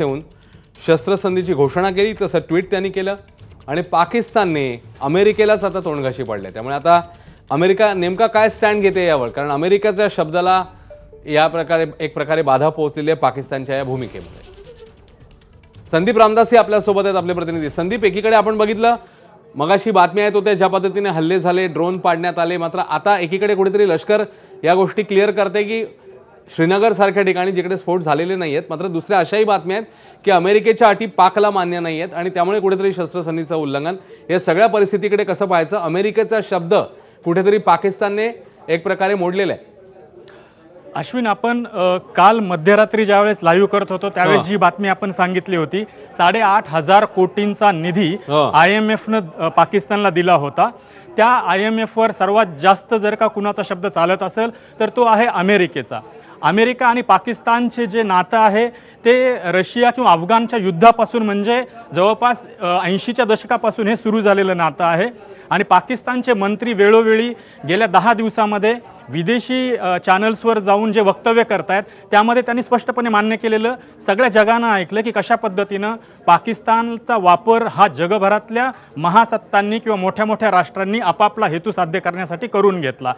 ठेवून शस्त्रसंधीची घोषणा केली, तसं ट्विट त्यांनी केलं आणि पाकिस्तानने अमेरिकेलाच आता तोंडघाशी पडले। त्यामुळे आता अमेरिका नेमका काय स्टँड घेते यावर, कारण अमेरिकेच्या शब्दाला या प्रकारे एक प्रकारे बाधा पोहोचलेली आहे पाकिस्तानच्या या भूमिकेमध्ये। संदीप रामदासी आपल्या सोबत आहेत, आपले प्रतिनिधी। संदीप, एकीकडे आपण बघितलं मगाशी बातम्या येत होत्या ज्या पद्धतीने हल्ले झाले, ड्रोन पाडण्यात आले, मात्र आता एकीकडे कुठेतरी लष्कर या गोष्टी क्लिअर करते की श्रीनगर सारख्या ठिकाणी जिकडे स्फोट झालेले नाहीयेत, मात्र दुसऱ्या अशाही बातम्या आहेत की अमेरिकेच्या अटी पाकला मान्य नाहीयेत आणि त्यामुळे कुठेतरी शस्त्रसंधीचं उल्लंघन। या सगळ्या परिस्थितीकडे कसं पाहायचं? अमेरिकेचा शब्द कुठेतरी पाकिस्तानने एक प्रकारे मोडलेला आहे। अश्विन, आपण काल मध्यरात्री ज्यावेळेस लाईव्ह करत होतो त्यावेळेस जी बातमी आपण सांगितली होती, 8,500 कोटींचा निधी IMFनं पाकिस्तानला दिला होता। त्या IMF वर सर्वात जास्त जर का कुणाचा शब्द चालत असेल तर तो आहे अमेरिकेचा। अमेरिका आणि पाकिस्तानचे जे नातं आहे ते रशिया किंवा अफगाणच्या युद्धापासून म्हणजे जवळपास 80च्या दशकापासून हे सुरू झालेलं नातं आहे। आणि पाकिस्तानचे मंत्री वेळोवेळी गेल्या 10 दिवसामध्ये विदेशी चॅनल्सवर जाऊन जे वक्तव्य करतायत त्यामध्ये त्यांनी स्पष्टपणे मान्य केलेलं, सगळ्या जगानं ऐकलं की कशा पद्धतीनं पाकिस्तानचा वापर हा जगभरातल्या महासत्तांनी किंवा मोठ्या मोठ्या राष्ट्रांनी आपापला हेतू साध्य करण्यासाठी करून घेतला।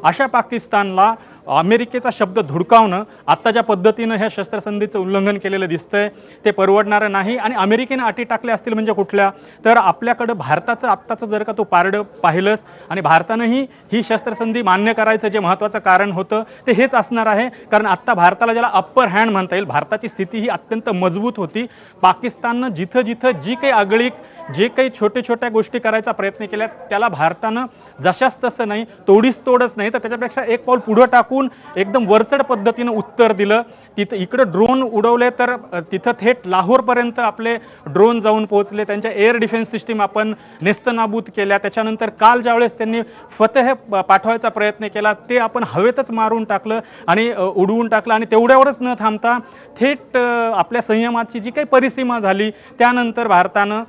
अशा पाकिस्तानला अमेरिकेचा शब्द धुडकावणं, आता ज्या पद्धतीनं ह्या शस्त्रसंधीचं उल्लंघन केलेलं दिसतंय ते परवडणारं नाही। आणि अमेरिकेने अटी टाकल्या असतील म्हणजे कुठल्या, तर आपल्याकडं भारताचं आत्ताचं जर का तो पारडं पाहिलंच आणि भारतानंही ही शस्त्रसंधी मान्य करायचं जे महत्त्वाचं कारण होतं ते हेच असणार आहे। कारण आत्ता भारताला ज्याला अप्पर हँड म्हणता येईल, भारताची स्थिती ही अत्यंत मजबूत होती। पाकिस्ताननं जिथं जिथं जी काही आगळीक, जे काही छोट्या छोट्या गोष्टी करायचा प्रयत्न केला त्याला भारतानं जशाच तसं नाही, तोडीस तोडच नाही तर त्याच्यापेक्षा एक पाऊल पुढे टाकून एकदम वरचढ पद्धतीनं उत्तर दिलं। तिथं इकडं ड्रोन उडवले तर तिथं थेट लाहोरपर्यंत आपले ड्रोन जाऊन पोहोचले, त्यांच्या एअर डिफेन्स सिस्टीम आपण नेस्तनाबूत केल्या। त्याच्यानंतर काल ज्यावेळेस त्यांनी फतेह पाठवायचा प्रयत्न केला ते आपण हवेतच मारून टाकलं आणि उडवून टाकलं। आणि तेवढ्यावरच न थांबता थेट आपल्या संयमाची जी काही परिसीमा झाली त्यानंतर भारतानं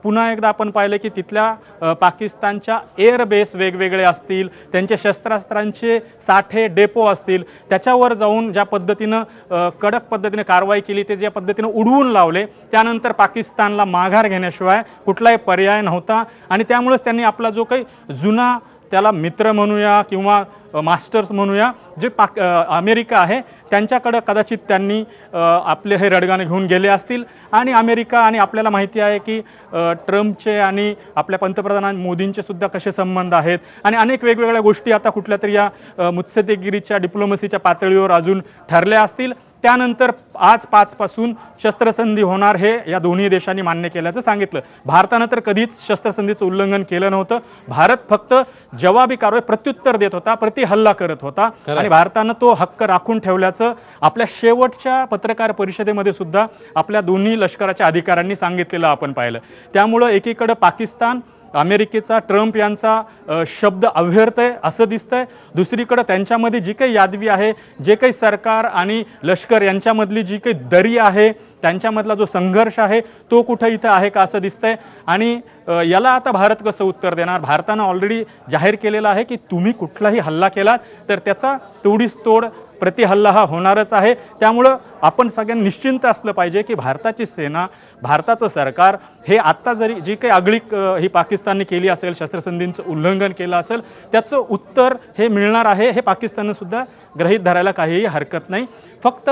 पुन्हा एकदा आपण पाहिलं की तिथल्या पाकिस्तानच्या एअर बेस वेगवेगळे असतील, त्यांचे शस्त्रास्त्रांचे साठे डेपो असतील, त्याच्यावर जाऊन ज्या पद्धतीनं कडक पद्धतीने कारवाई केली, ते ज्या पद्धतीनं उडवून लावले, त्यानंतर पाकिस्तानला माघार घेण्याशिवाय कुठलाही पर्याय नव्हता। आणि त्यामुळेच त्यांनी आपला जो काही जुना त्याला मित्र म्हणूया किंवा मास्टर्स म्हणूया जे अमेरिका आहे त्यांच्याकडे कदाचित त्यांनी आपले हे रडगाणे घेऊन गेले असतील। आणि अमेरिका आणि आपल्याला माहिती आहे की ट्रम्पचे आणि आपल्या पंतप्रधान मोदींचे सुद्धा कसे संबंध आहेत आणि अनेक वेगवेगळ्या गोष्टी आता कुठल्या तरी या मुत्सद्देगिरीच्या डिप्लोमसीच्या पातळीवर अजून ठरल्या असतील। त्यानंतर आज 5 पासून शस्त्रसंधी होणार हे या दोन्ही देशांनी मान्य केल्याचं सांगितलं। भारतानं तर कधीच शस्त्रसंधीचं उल्लंघन केलं नव्हतं। भारत फक्त जवाबी कारवाई प्रत्युत्तर देत होता, प्रति हल्ला करत होता आणि भारतानं तो हक्क राखून ठेवल्याचं आपल्या शेवटच्या पत्रकार परिषदेमध्ये सुद्धा आपल्या दोन्ही लष्कराच्या अधिकाऱ्यांनी सांगितलेलं आपण पाहिलं। त्यामुळं एकीकडे पाकिस्तान अमेरिकेचा ट्रम्प यांचा शब्द अव्यर्थय असं दिसतंय, दुसरीकडे त्यांच्यामध्ये जी काही यादवी आहे, जे काही सरकार आणि लष्कर यांच्यामधली जी काही दरी आहे, त्यांच्यामधला जो संघर्ष आहे तो कुठं इथं आहे का असं दिसतंय। आणि याला आता भारत कसं उत्तर देणार? भारतानं ऑलरेडी जाहीर केलेलं आहे की तुम्ही कुठलाही हल्ला केलात तर त्याचा तोडीस तोड प्रति हल्ला हा होणारच आहे। त्यामुळं आपण सगळ्यांनी निश्चिंत असलं पाहिजे की भारताची सेना, भारताचं सरकार हे आत्ता जरी जी काही आगळीक ही पाकिस्तानने केली असेल, शस्त्रसंधींचं उल्लंघन केलं असेल, त्याचं उत्तर हे मिळणार आहे हे पाकिस्ताननं सुद्धा गृहीत धरायला काहीही हरकत नाही। फक्त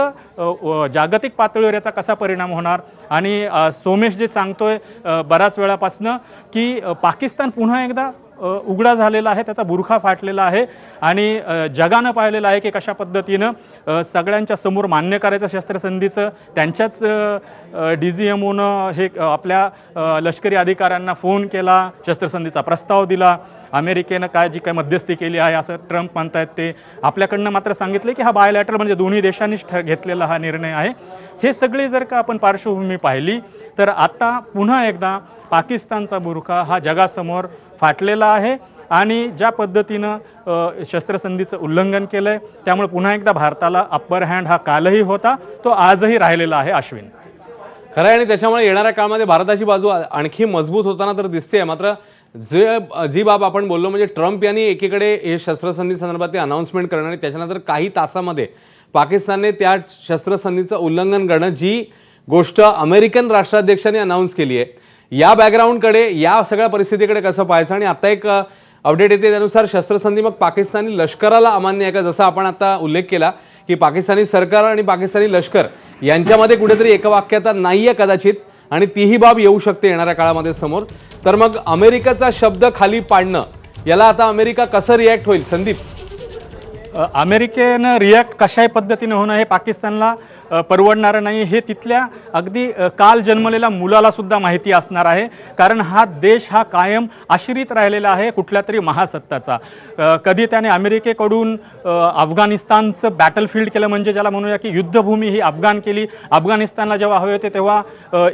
जागतिक पातळीवर याचा कसा परिणाम होणार आणि सोमेश जे सांगतोय बऱ्याच वेळापासनं की पाकिस्तान पुन्हा एकदा उघडा झालेला आहे, त्याचा बुरखा फाटलेला आहे आणि जगानं पाहिलेलं आहे की कशा पद्धतीनं सगळ्यांच्या समोर मान्य करायचं शस्त्रसंधीचं। त्यांच्याच DGMOनं हे आपल्या लष्करी अधिकाऱ्यांना फोन केला, शस्त्रसंधीचा प्रस्ताव दिला। अमेरिकेनं काय जी काय मध्यस्थी केली आहे असं ट्रम्प म्हणतायत ते, आपल्याकडनं मात्र सांगितलं की हा बायलॅटरल म्हणजे दोन्ही देशांनीच घेतलेला हा निर्णय आहे। हे सगळे जर का आपण पार्श्वभूमी पाहिली तर आता पुन्हा एकदा पाकिस्तानचा बुरखा हा जगासमोर फाटलेला आहे आणि ज्या पद्धतीनं शस्त्रसंधीचं उल्लंघन केलंय त्यामुळे पुन्हा एकदा भारताला अप्पर हँड हा कालही होता तो आजही राहिलेला आहे। अश्विन, खरं आहे आणि त्याच्यामुळे येणाऱ्या काळामध्ये भारताची बाजू आणखी मजबूत होताना तर दिसते। मात्र जी बाब आपण बोललो म्हणजे ट्रम्प यांनी एकीकडे हे शस्त्रसंधी संदर्भात अनाउन्समेंट करणं आणि त्याच्यानंतर काही तासामध्ये पाकिस्तानने त्या शस्त्रसंधीचं उल्लंघन करणं, जी गोष्ट अमेरिकन राष्ट्राध्यक्षांनी अनाऊन्स केली आहे. या बॅकग्राऊंडकडे, या सगळ्या परिस्थितीकडे कसं पाहायचं? आणि आता एक अपडेट येते त्यानुसार शस्त्रसंधी मग पाकिस्तानी लष्कराला अमान्य आहे का? जसं आपण आता उल्लेख केला की पाकिस्तानी सरकार आणि पाकिस्तानी लष्कर यांच्यामध्ये कुठेतरी एकवाक्यता नाहीये कदाचित, आणि तीही बाब येऊ शकते येणाऱ्या काळामध्ये समोर. तर मग अमेरिकेचा शब्द खाली पाडणं, याला आता अमेरिका कसं रिॲक्ट होईल संदीप? अमेरिकेनं रिॲक्ट कशाही पद्धतीने होणं हे पाकिस्तानला परवडणारं नाही, हे तिथल्या अगदी काल जन्मलेल्या मुलाला सुद्धा माहिती असणार आहे. कारण हा देश हा कायम आश्रित राहिलेला आहे कुठल्या तरी महासत्ताचा. कधी त्याने अमेरिकेकडून अफगाणिस्तानचं बॅटलफील्ड केलं, म्हणजे ज्याला म्हणूया की युद्धभूमी ही अफगाण केली. अफगाणिस्तानला जेव्हा हवे होते तेव्हा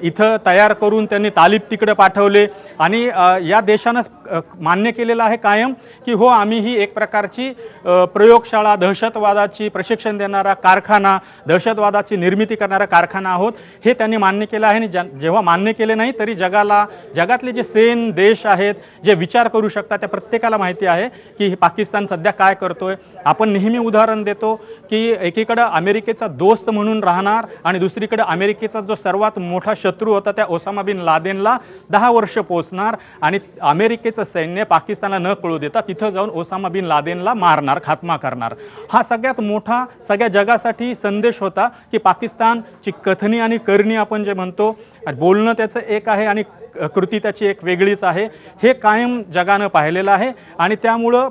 इथं तयार करून त्यांनी तालिब तिकडे पाठवले, आणि या देशानं मान्य केलेलं आहे कायम की हो, आम्ही ही एक प्रकारची प्रयोगशाळा, दहशतवादाची प्रशिक्षण देणारा कारखाना, दहशतवादाची निर्मिती करणारा कारखाना आहोत, हे त्यांनी मान्य केलं आहे. आणि जेव्हा मान्य केले नाही तरी जगातले जे सेन देश आहेत, जे विचार करू शकतात, त्या प्रत्येकाला माहिती आहे की पाकिस्तान सध्या काय करतोय. आपण नेहमी उदाहरण देतो की एकीकडे अमेरिकेचा दोस्त म्हणून राहणार आणि दुसरीकडे अमेरिकेचा जो सर्वात मोठा शत्रू होता त्या ओसामा बिन लादेनला 10 वर्ष पोचणार, आणि अमेरिकेचं सैन्य पाकिस्तानला न कळू देता तिथं जाऊन ओसामा बिन लादेनला मारणार, खात्मा करणार. हा सगळ्यात मोठा सगळ्या जगासाठी संदेश होता की पाकिस्तानची कथनी आणि करणी आपण जे म्हणतो, बोलणं त्याचं एक आहे आणि कृती त्याची एक वेगळीच आहे, हे कायम जगानं पाहिलेलं आहे. आणि त्यामुळं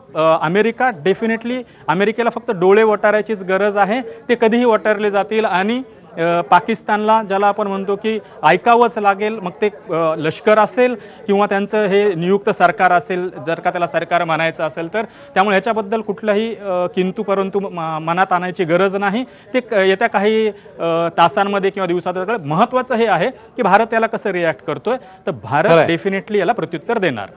अमेरिकेला फक्त डोळे वटारायचीच गरज आहे. ते कधीही वटारले जातील आणि पाकिस्तानला, ज्याला आपण म्हणतो की ऐकावंच लागेल, मग ते लष्कर असेल किंवा त्यांचं हे नियुक्त सरकार असेल, जर का त्याला सरकार म्हणायचं असेल तर. त्यामुळे ह्याच्याबद्दल कुठलाही किंतु परंतु मनात आणायची गरज नाही. ते येत्या काही तासांमध्ये किंवा दिवसात. महत्त्वाचं हे आहे की भारत याला कसं रिॲक्ट करतोय, तर भारत डेफिनेटली याला प्रत्युत्तर देणार.